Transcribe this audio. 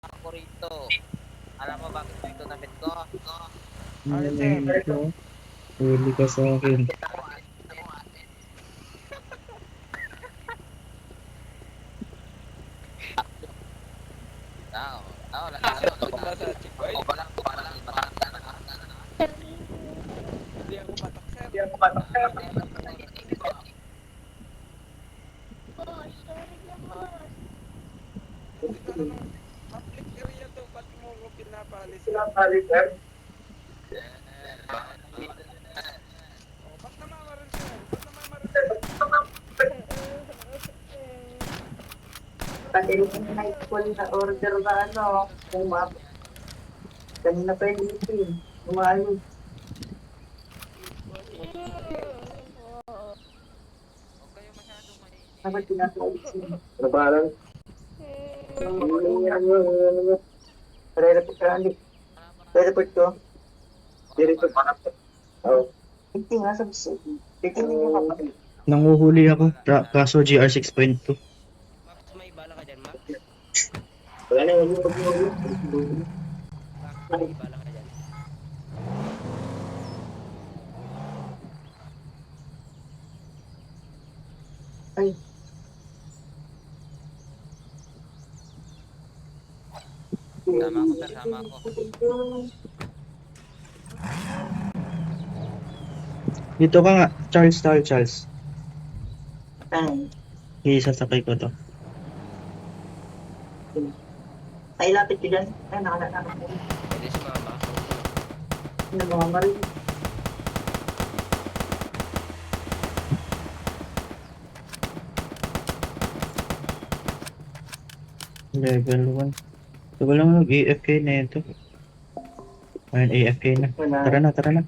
ako rito. Alam mo bakit mo ito namit ko? Ano ito? Huli ka sa akin. Tao, lang. Ako ba sa chick boy? Ako pa lang, parang matanda na ka. Hindi ako patak, sir. Dito na ng public area to. Ba't mo ko pinapalis? Oh, ba't namamaril, sir? Ba't namamaril, sir? Kasi yung high school na order na ano, umap. Kanina pa yung meeting. Umalis. Huwag kayo masyadong mainit. Dapat pinapalis yun. Nabalan? Re-report ka, Andy. Re-report ko. Dirito pa na. Oo. Hindi nga sa gusto. Titingin yung kapatid. Nanguhuli ako. Kaso GR 6.2. Max, may bala ka dyan, Max? Wala na yung Max, may bala ka dyan. Ay, Tama ako, sir. Tama ako. Dito ka nga. Charles. ay. Isasakay ko to. Ay, lapit ko dyan. Ay, nakalala ko. Pwede sumama. Ano mga maril? Level 1. Tagal lang nag-AFK na ito. Ayun, AFK na. Tara na.